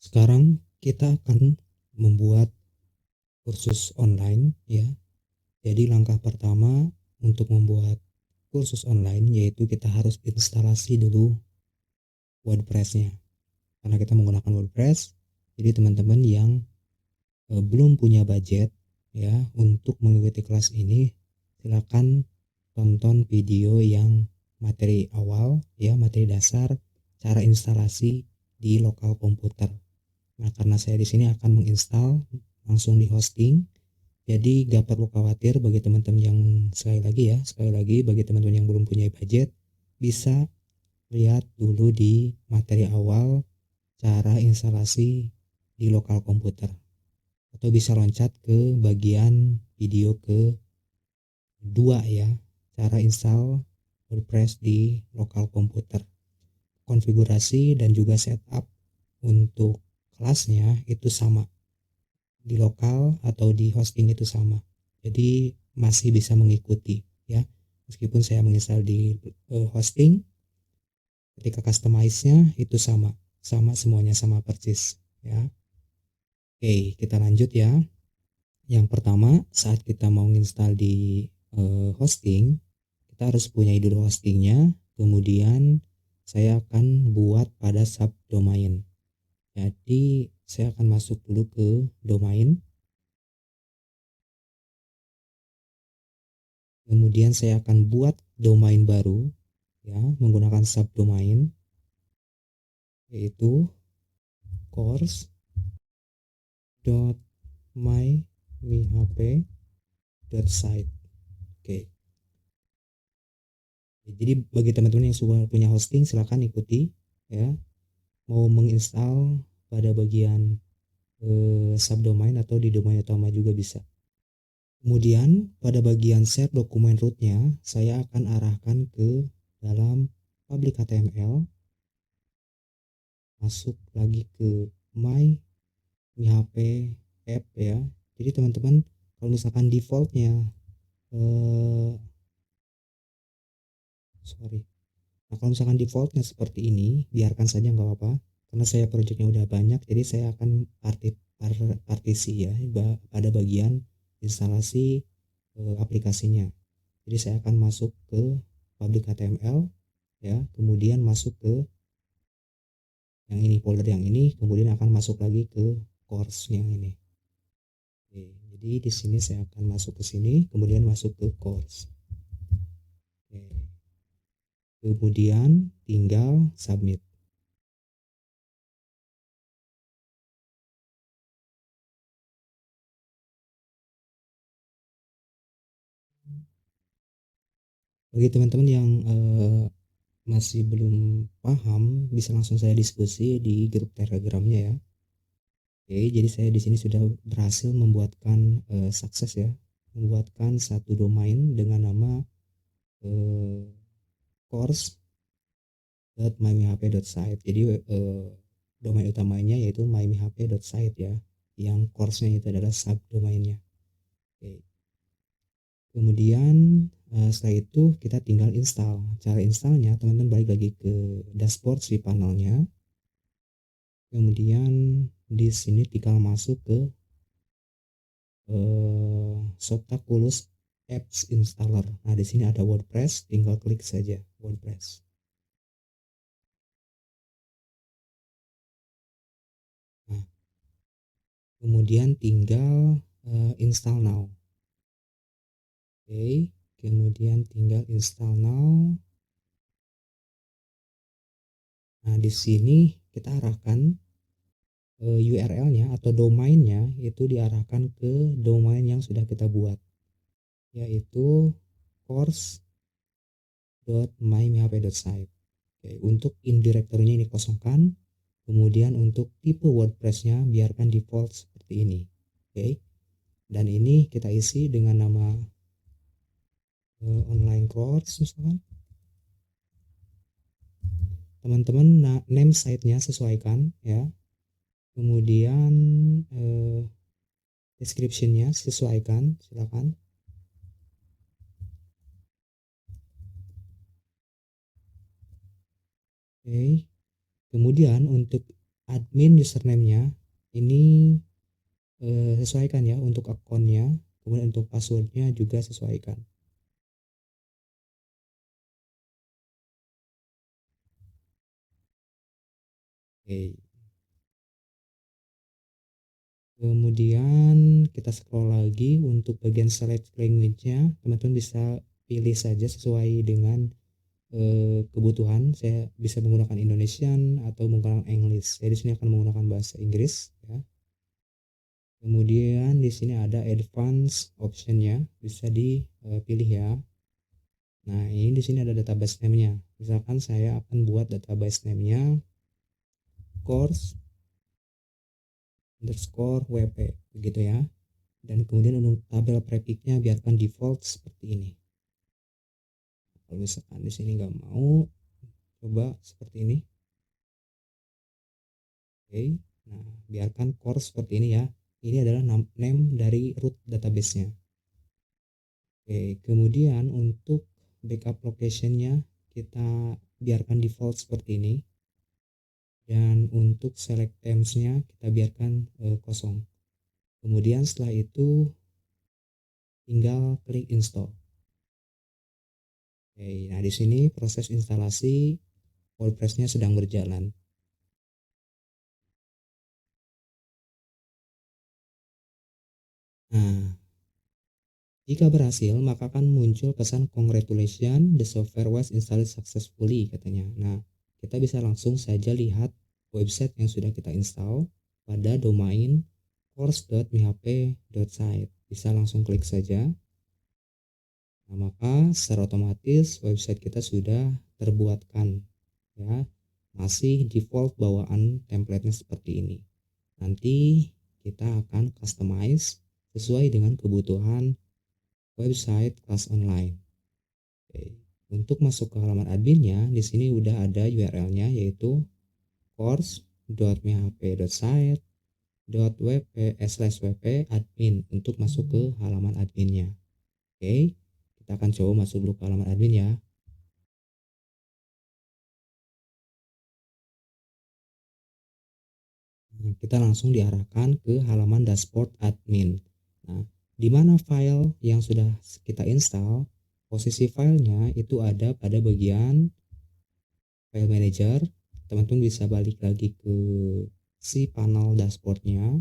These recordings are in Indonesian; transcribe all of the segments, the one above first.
Sekarang kita akan membuat kursus online ya. Jadi langkah pertama untuk membuat kursus online yaitu kita harus instalasi dulu WordPress-nya. Karena kita menggunakan WordPress, jadi teman-teman yang belum punya budget ya untuk mengikuti kelas ini, silakan tonton video yang materi awal ya, materi dasar cara instalasi di lokal komputer. Nah, karena saya di sini akan menginstal langsung di hosting, jadi gak perlu khawatir bagi teman-teman yang sekali lagi bagi teman-teman yang belum punya budget, bisa lihat dulu di materi awal cara instalasi di lokal komputer, atau bisa loncat ke bagian video ke 2 ya, cara install WordPress di lokal komputer. Konfigurasi dan juga setup untuk kelasnya itu sama, di lokal atau di hosting itu sama, jadi masih bisa mengikuti ya, meskipun saya menginstal di hosting, ketika customize-nya itu sama semuanya, sama persis ya. Oke, kita lanjut ya. Yang pertama, saat kita mau install di hosting, kita harus punya dulu hostingnya, kemudian saya akan buat pada subdomain. Jadi saya akan masuk dulu ke domain, kemudian saya akan buat domain baru ya menggunakan subdomain, yaitu course.mymihp.site. Oke. Jadi bagi teman-teman yang sudah punya hosting, silakan ikuti ya. Mau menginstal pada bagian subdomain atau di domain utama juga bisa. Kemudian pada bagian share dokumen rootnya, saya akan arahkan ke dalam public HTML, masuk lagi ke my MIHP app ya. Jadi teman-teman kalau misalkan defaultnya nah kalau misalkan defaultnya seperti ini, biarkan saja nggak apa-apa, karena saya projectnya udah banyak, jadi saya akan partisi ya pada bagian instalasi aplikasinya. Jadi saya akan masuk ke public HTML ya, kemudian masuk ke yang ini, folder yang ini, kemudian akan masuk lagi ke course yang ini. Oke, jadi di sini saya akan masuk ke sini, kemudian masuk ke course. Oke. Kemudian tinggal submit. Bagi teman-teman yang masih belum paham, bisa langsung saya diskusi di grup Telegramnya ya. Oke, jadi saya di sini sudah berhasil membuatkan sukses ya, membuatkan satu domain dengan nama course.mymihp.site. Jadi domain utamanya yaitu mymihp.site ya, yang course-nya itu adalah subdomainnya. Oke. Kemudian setelah itu kita tinggal install. Cara installnya teman-teman balik lagi ke dashboard si panelnya. Kemudian di sini tinggal masuk ke Softaculous Apps Installer. Nah, di sini ada WordPress, tinggal klik saja WordPress. Nah, kemudian tinggal install now. Oke, kemudian tinggal install now. Nah, di sini kita arahkan URL-nya atau domainnya itu diarahkan ke domain yang sudah kita buat, yaitu course.mymihp.site. Oke, untuk indirectory-nya ini kosongkan, kemudian untuk tipe WordPress-nya biarkan default seperti ini. Oke, dan ini kita isi dengan nama online course misalkan. Teman-teman name site-nya sesuaikan ya. Kemudian description-nya sesuaikan, silakan. Oke. Kemudian untuk admin username-nya ini sesuaikan ya untuk akunnya, kemudian untuk passwordnya juga sesuaikan. Oke. Kemudian kita scroll lagi untuk bagian select language-nya, teman-teman bisa pilih saja sesuai dengan kebutuhan. Saya bisa menggunakan Indonesian atau menggunakan English. Saya di sini akan menggunakan bahasa Inggris ya. Kemudian di sini ada advance option-nya, bisa dipilih ya. Nah, ini di sini ada database name-nya. Misalkan saya akan buat database name-nya course underscore wp begitu ya. Dan kemudian untuk tabel prefix-nya biarkan default seperti ini. Kalau misalkan di sini nggak mau, coba seperti ini. Oke, nah biarkan course seperti ini ya. Ini adalah name dari root database-nya. Oke, kemudian untuk backup location-nya kita biarkan default seperti ini. Dan untuk select themes-nya kita biarkan kosong. Kemudian setelah itu tinggal klik install. Oke, nah di sini proses instalasi WordPress-nya sedang berjalan. Nah, jika berhasil, maka akan muncul pesan congratulations, the software was installed successfully katanya. Nah, kita bisa langsung saja lihat website yang sudah kita install pada domain course.mhp.site. Bisa langsung klik saja. Nah, maka secara otomatis website kita sudah terbuatkan ya. Masih default bawaan template-nya seperti ini. Nanti kita akan customize sesuai dengan kebutuhan website kelas online. Oke. Untuk masuk ke halaman adminnya, di sini udah ada URL-nya yaitu course.mhp.site.wp/wp admin untuk masuk ke halaman adminnya. Oke, kita akan coba masuk dulu ke halaman admin ya. Nah, kita langsung diarahkan ke halaman dashboard admin. Nah, di mana file yang sudah kita install, posisi filenya itu ada pada bagian file manager. Teman-teman bisa balik lagi ke si panel dashboardnya.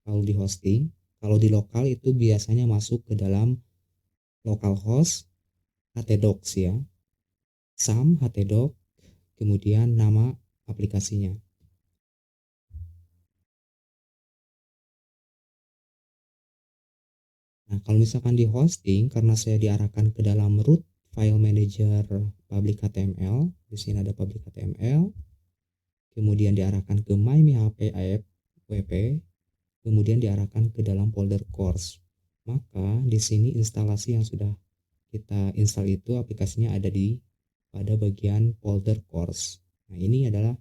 Kalau di hosting, kalau di lokal itu biasanya masuk ke dalam localhost htdocs ya, sam htdocs, kemudian nama aplikasinya. Nah, kalau misalkan di hosting, karena saya diarahkan ke dalam root file manager public HTML, di sini ada public HTML, kemudian diarahkan ke my mhp app wp, kemudian diarahkan ke dalam folder course. Maka di sini instalasi yang sudah kita install itu aplikasinya ada di pada bagian folder course. Nah, ini adalah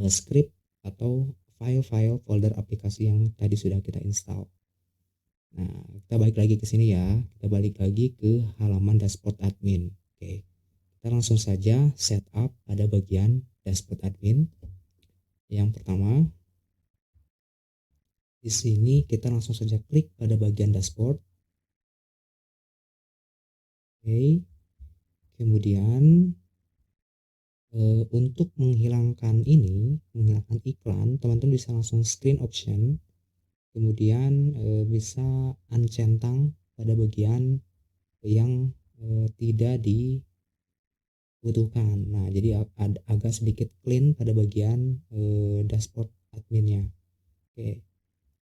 script atau file-file folder aplikasi yang tadi sudah kita install. Nah, kita balik lagi ke sini ya. Kita balik lagi ke halaman dashboard admin. Oke. Kita langsung saja setup pada bagian dashboard admin. Yang pertama, di sini kita langsung saja klik pada bagian dashboard. Oke. Kemudian untuk menghilangkan iklan, teman-teman bisa langsung screen option. Kemudian bisa uncentang pada bagian yang tidak dibutuhkan. Nah, jadi agak sedikit clean pada bagian dashboard adminnya. Oke.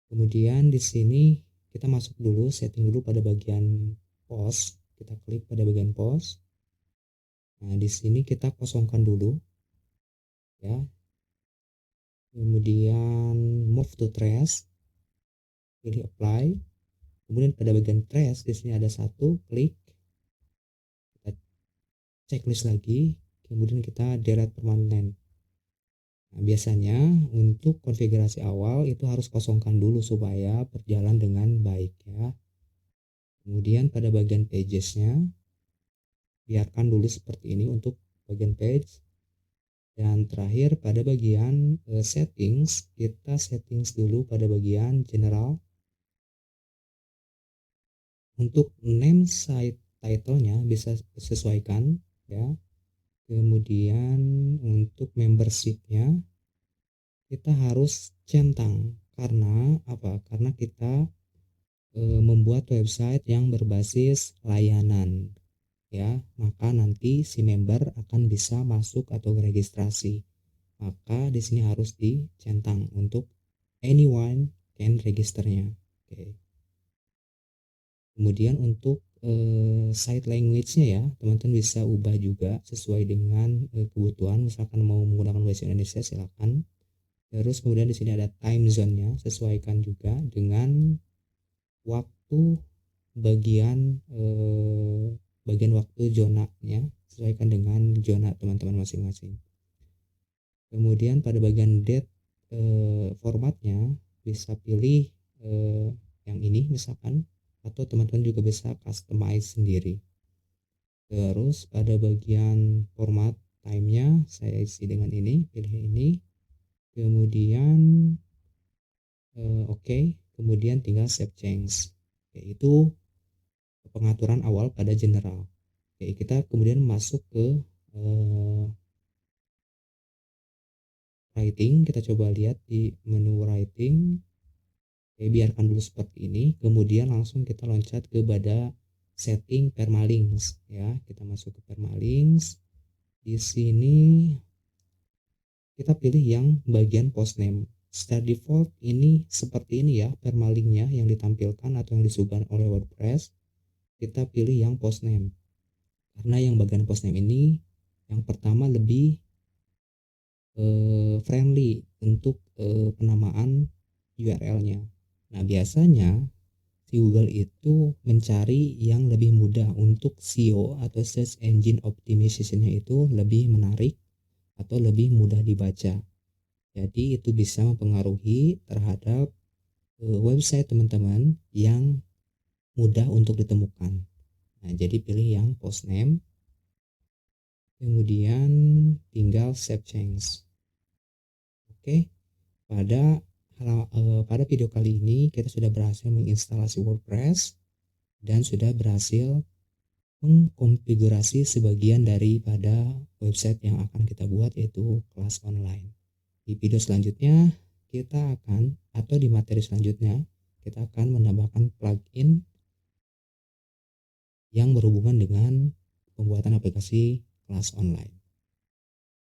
Kemudian di sini kita masuk dulu, setting dulu pada bagian post. Kita klik pada bagian post. Nah, di sini kita kosongkan dulu ya. Kemudian move to trash, pilih apply. Kemudian pada bagian trash di sini ada satu, klik, kita checklist lagi, kemudian kita delete permanen. Nah, biasanya untuk konfigurasi awal itu harus kosongkan dulu supaya berjalan dengan baik ya. Kemudian pada bagian pages-nya biarkan dulu seperti ini untuk bagian page. Dan terakhir pada bagian settings, kita settings dulu pada bagian general. Untuk name site title-nya bisa sesuaikan ya. Kemudian untuk membership-nya kita harus centang, karena apa? Karena kita membuat website yang berbasis layanan ya, maka nanti si member akan bisa masuk atau registrasi. Maka di sini harus dicentang untuk anyone can registernya. Oke. Kemudian untuk site language-nya ya, teman-teman bisa ubah juga sesuai dengan kebutuhan. Misalkan mau menggunakan bahasa Indonesia silakan. Terus kemudian di sini ada time zone-nya, sesuaikan juga dengan waktu bagian waktu zonanya, sesuaikan dengan zona teman-teman masing-masing. Kemudian pada bagian date formatnya bisa pilih yang ini misalkan, atau teman-teman juga bisa customize sendiri. Terus pada bagian format time-nya saya isi dengan ini, pilih ini. Kemudian oke, kemudian tinggal save change. Oke, itu pengaturan awal pada general. Oke, kita kemudian masuk ke writing. Kita coba lihat di menu writing. Oke, biarkan dulu seperti ini. Kemudian langsung kita loncat kepada setting permalinks ya. Kita masuk ke permalinks. Di sini kita pilih yang bagian post name. Secara default ini seperti ini ya permalinknya yang ditampilkan atau yang disuguhkan oleh WordPress. Kita pilih yang post name, karena yang bagian post name ini yang pertama lebih friendly untuk penamaan URL-nya. Nah biasanya si Google itu mencari yang lebih mudah untuk SEO atau Search Engine Optimization-nya itu lebih menarik atau lebih mudah dibaca. Jadi itu bisa mempengaruhi terhadap website teman-teman yang mudah untuk ditemukan. Nah, jadi pilih yang post name. Kemudian tinggal save change. Oke. Pada video kali ini kita sudah berhasil menginstalasi WordPress dan sudah berhasil mengkonfigurasi sebagian daripada website yang akan kita buat, yaitu kelas online. Di video selanjutnya kita akan, atau di materi selanjutnya kita akan menambahkan plugin yang berhubungan dengan pembuatan aplikasi kelas online.